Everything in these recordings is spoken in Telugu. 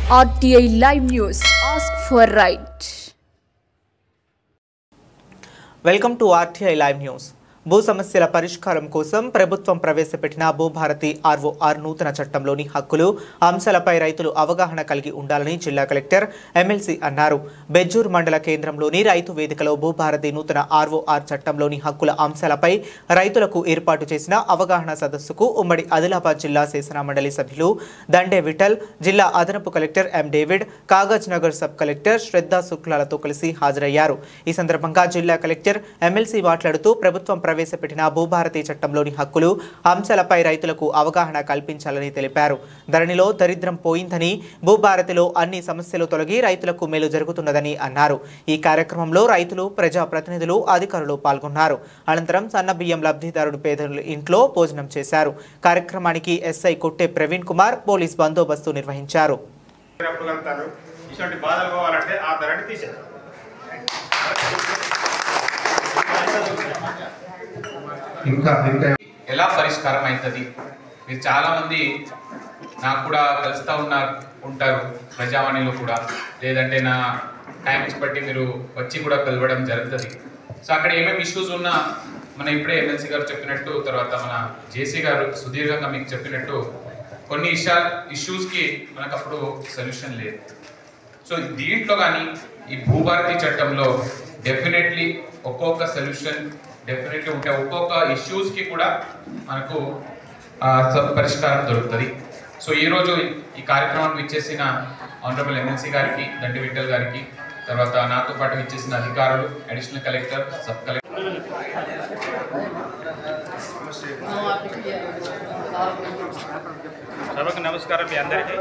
RTI Live News. Ask for right. Welcome to RTI Live News. భూ సమస్యల పరిష్కారం కోసం ప్రభుత్వం ప్రవేశపెట్టిన భూభారతి ROR నూతన చట్టంలోని హక్కులు అంశాలపై రైతులు అవగాహన కలిగి ఉండాలని జిల్లా కలెక్టర్ ఎమ్మెల్సీ అన్నారు. బెజ్జూర్ మండల కేంద్రంలోని రైతు వేదికలో భూభారతి నూతన ROR చట్టంలోని హక్కుల అంశాలపై రైతులకు ఏర్పాటు చేసిన అవగాహన సదస్సుకు ఉమ్మడి ఆదిలాబాద్ జిల్లా శాసన మండలి సభ్యులు దండే విఠల్, జిల్లా అదనపు collector M David, Kagaznagar sub collector Shraddha శుక్లాలతో కలిసి హాజరయ్యారు. ఈ సందర్భంగా జిల్లా కలెక్టర్ ఎమ్మెల్సీ మాట్లాడుతూ ప్రభుత్వం ప్రవేశపెట్టిన భూభారతి చట్టంలోని హక్కులు అంశాలపై రైతులకు అవగాహన కల్పించాలని తెలిపారు. ధరణిలో దరిద్రం పోయిందని, భూభారతిలో అన్ని సమస్యలు తొలగి రైతులకు మేలు జరుగుతున్నదని అన్నారు. ఈ కార్యక్రమంలో రైతులు, ప్రజా ప్రతినిధులు, అధికారులు పాల్గొన్నారు. అనంతరం సన్నబియ్యం లబ్ధిదారుడు పేదల ఇంట్లో భోజనం చేశారు. కార్యక్రమానికి ఎస్ఐ కొట్టే ప్రవీణ్ కుమార్ పోలీస్ బందోబస్తు నిర్వహించారు. ఇంకా ఎలా పరిష్కారం అవుతుంది? మీరు చాలామంది నాకు కూడా కలుస్తూ ఉంటారు ప్రజావాణిలో కూడా, లేదంటే నా టైమ్స్ బట్టి మీరు వచ్చి కూడా కలవడం జరుగుతుంది. సో అక్కడ ఏమేమి ఇష్యూస్ ఉన్నా మన ఇప్పుడే ఎమ్మెల్సీ గారు చెప్పినట్టు, తర్వాత మన జేసీ గారు సుదీర్ఘంగా మీకు చెప్పినట్టు కొన్ని ఇష్యూస్కి మనకు అప్పుడు సొల్యూషన్ లేదు. సో దీంట్లో కానీ ఈ భూభారతి చట్టంలో డెఫినెట్లీ ఒక్కొక్క సొల్యూషన్ డెఫినెట్లీ ఉంటాయి. ఒక్కొక్క ఇష్యూస్కి కూడా మనకు పరిష్కారం దొరుకుతుంది. సో ఈరోజు ఈ కార్యక్రమానికి ఇచ్చేసిన ఆనరబుల్ ఎమ్మెల్సీ గారికి, దండి విఠల్ గారికి, తర్వాత నాతో పాటు ఇచ్చేసిన అధికారులు, అడిషనల్ కలెక్టర్, సబ్ కలెక్టర్, సభకు నమస్కారం. మీ అందరికీ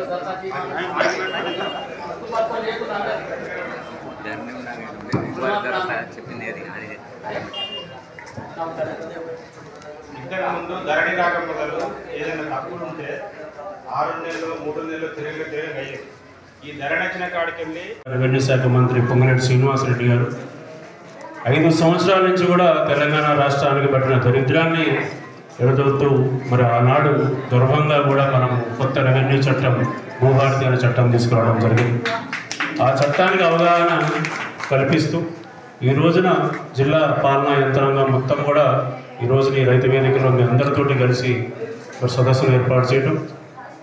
ఇంతకు ముందు ధరణి రాక మొదలు ఏదైనా తప్పులు ఉంటే 6 నెలలు 3 నెలలు తిరిగి అయ్యేది. ఈ ధరణి వచ్చిన కాడికి వెళ్ళి రెవెన్యూ శాఖ మంత్రి పొంగులేటి శ్రీనివాసరెడ్డి గారు 5 సంవత్సరాల నుంచి కూడా తెలంగాణ రాష్ట్రానికి పట్టిన దరిద్రాన్ని ఎడదవుతూ మరి ఆనాడు గర్వంగా కూడా మనం కొత్త రెవెన్యూ చట్టం, భూభారతి అనే చట్టం తీసుకురావడం జరిగింది. ఆ చట్టానికి అవగాహన కల్పిస్తూ ఈ రోజున జిల్లా పాలనా యంత్రాంగం మొత్తం కూడా ఈ రోజున ఈ రైతు వేదికలో మీ అందరితోటి కలిసి ఒక సదస్సును ఏర్పాటు చేయడం.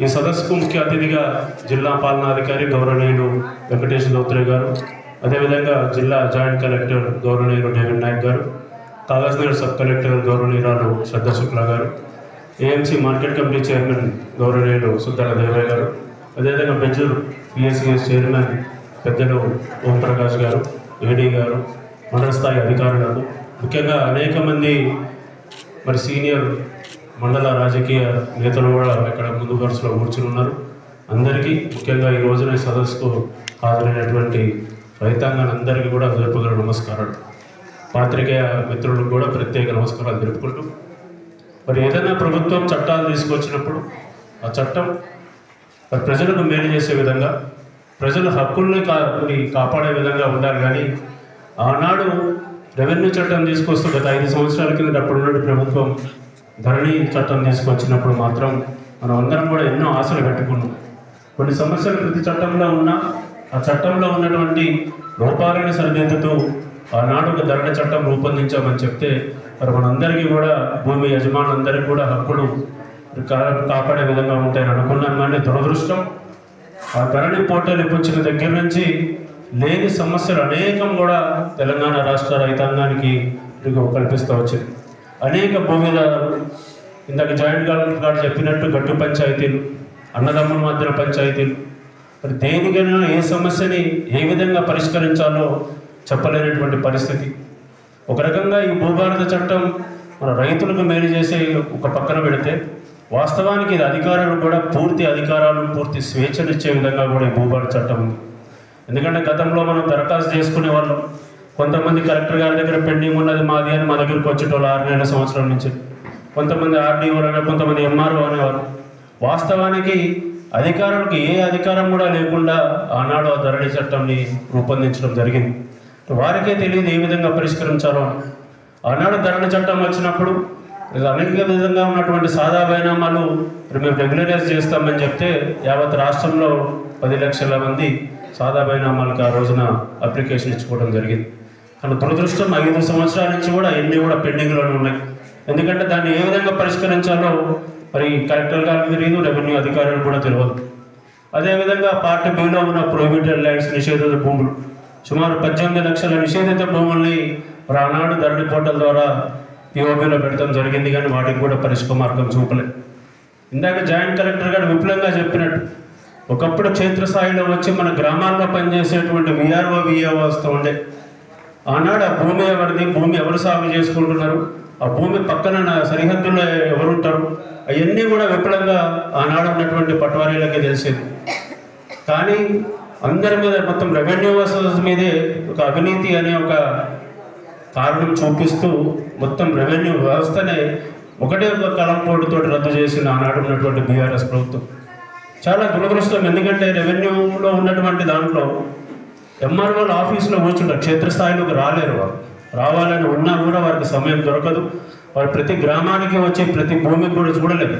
ఈ సదస్సుకు ముఖ్య అతిథిగా జిల్లా పాలనాధికారి గౌరవనీయులు వెంకటేష్ దౌత్రే గారు, అదేవిధంగా జిల్లా జాయింట్ కలెక్టర్ గౌరవనీయులు డేవిడ్ నాయక్ గారు, కాగజ్ నగర్ సబ్ కలెక్టర్ గౌరవనీయురాలు శ్రద్ధా శుక్లా గారు, ఏఎంసీ మార్కెట్ కమిటీ చైర్మన్ గౌరవనీయులు సుద్దాల దేవయ్య గారు, అదేవిధంగా బెజ్జూర్ PSCS చైర్మన్ పెద్దలు ఓంప్రకాష్ గారు, ఏడీ గారు, మండల స్థాయి అధికారులు, ముఖ్యంగా అనేక మంది మరి సీనియర్ మండల రాజకీయ నేతలు కూడా ఇక్కడ ముందు వరుసలో కూర్చుని ఉన్నారు. అందరికీ ముఖ్యంగా ఈ రోజున సదస్సుకు హాజరైనటువంటి రైతాంగానందరికీ కూడా హృదయపూర్వక నమస్కారాలు. పాత్రికేయ మిత్రులకు కూడా ప్రత్యేక నమస్కారాలు తెలుపుకుంటూ, మరి ఏదైనా ప్రభుత్వం చట్టాలు తీసుకొచ్చినప్పుడు ఆ చట్టం ప్రజలకు మేలు చేసే విధంగా, ప్రజల హక్కుల్ని కాపాడే విధంగా ఉండాలి. కానీ ఆనాడు రెవెన్యూ చట్టం తీసుకొస్తూ గత 5 సంవత్సరాల కింద అప్పుడున్న ప్రభుత్వం ధరణి చట్టం తీసుకొచ్చినప్పుడు మాత్రం మనం అందరం కూడా ఎన్నో ఆశలు పెట్టుకున్నాం. కొన్ని సమస్యలు ప్రతి చట్టంలో ఉన్నా ఆ చట్టంలో ఉన్నటువంటి లోపాలని సరిదిద్దుతూ ఆనాడు ఒక ధరణి చట్టం రూపొందించామని చెప్తే మరి మనందరికీ కూడా భూమి యజమానులందరికీ కూడా హక్కులు కాపాడే విధంగా ఉంటాయని అనుకున్నాం. కానీ దురదృష్టం ఆ ధరణి పోర్టల్ ఇప్పించిన దగ్గర నుంచి లేని సమస్యలు అనేకం కూడా తెలంగాణ రాష్ట్ర రైతాంగానికి కల్పిస్తూ వచ్చింది. అనేక భూమిదారులు, ఇందాక జాయింట్ కలెక్టర్ గారు చెప్పినట్టు గట్టు పంచాయతీలు, అన్నదమ్ముల మధ్యన పంచాయతీలు, మరి దేనికైనా ఏ సమస్యని ఏ విధంగా పరిష్కరించాలో చెప్పలేనటువంటి పరిస్థితి. ఒక రకంగా ఈ భూభారత చట్టం మన రైతులకు మేలు చేసే ఒక పక్కన పెడితే, వాస్తవానికి ఇది అధికారులు కూడా పూర్తి అధికారాలు, పూర్తి స్వేచ్ఛనిచ్చే విధంగా కూడా ఈ భూభారత చట్టం ఉంది. ఎందుకంటే గతంలో మనం దరఖాస్తు చేసుకునే వాళ్ళం, కొంతమంది కలెక్టర్ గారి దగ్గర పెండింగ్ ఉన్నది మాది అని మా దగ్గరికి వచ్చేటోళ్ళు 6 నెలల సంవత్సరం నుంచి, కొంతమంది RDO కొంతమంది MRO అనేవారు. వాస్తవానికి అధికారులకు ఏ అధికారం కూడా లేకుండా ఆనాడు ఆ ధరణి చట్టంని రూపొందించడం జరిగింది. వారికే తెలియదు ఏ విధంగా పరిష్కరించాలో. ఆనాడు ధరణి చట్టం వచ్చినప్పుడు అనేక విధంగా ఉన్నటువంటి సాదా బైనామాలు మేము రెగ్యులరైజ్ చేస్తామని చెప్తే యావత్ రాష్ట్రంలో 10 లక్షల మంది సాదా బైనామాలకు ఆ రోజున అప్లికేషన్ ఇచ్చుకోవడం జరిగింది. కానీ దురదృష్టం 5 సంవత్సరాల నుంచి కూడా ఎన్ని కూడా పెండింగ్లోనే ఉన్నాయి. ఎందుకంటే దాన్ని ఏ విధంగా పరిష్కరించాలో మరి కలెక్టర్ గారికి తెలియదు, రెవెన్యూ అధికారులు కూడా తెలియదు. అదేవిధంగా పార్ట్ బిలో ఉన్న ప్రొహిబిటెడ్ ల్యాండ్స్ నిషేధిత భూములు సుమారు 18 లక్షల నిషేధిత భూముల్ని ఆనాడు ధరణి పోర్టల్ ద్వారా పిఓబిలో పెట్టడం జరిగింది, కానీ వాటికి కూడా పరిష్కారం చూపలేదు. ఇందాక జాయింట్ కలెక్టర్ గారు విపులంగా చెప్పినట్టు ఒకప్పుడు క్షేత్రస్థాయిలో వచ్చి మన గ్రామాల్లో పనిచేసేటువంటి విఆర్ఓ విఏఓ వస్తూ ఉండే. ఆనాడు ఆ భూమి ఎవరిది, భూమి ఎవరు సాగు చేసుకుంటున్నారు, ఆ భూమి పక్కన సరిహద్దుల్లో ఎవరుంటారు, అవన్నీ కూడా విపులంగా ఆనాడు ఉన్నటువంటి పట్వారీలకే తెలిసేది. కానీ అందరి మీద మొత్తం రెవెన్యూ వ్యవస్థ మీదే ఒక అవినీతి అనే ఒక కారణం చూపిస్తూ మొత్తం రెవెన్యూ వ్యవస్థనే ఒకటే ఒక కలంపోటుతో రద్దు చేసిన ఆనాడు ఉన్నటువంటి బీఆర్ఎస్ ప్రభుత్వం. చాలా దురదృష్టం. ఎందుకంటే రెవెన్యూలో ఉన్నటువంటి దాంట్లో ఎంఆర్ఓల ఆఫీసులో కూర్చుంటారు, క్షేత్రస్థాయిలోకి రాలేరు. వారు రావాలని ఉన్నా కూడా వారికి సమయం దొరకదు. వారు ప్రతి గ్రామానికి వచ్చి ప్రతి భూమికి కూడా చూడలేదు.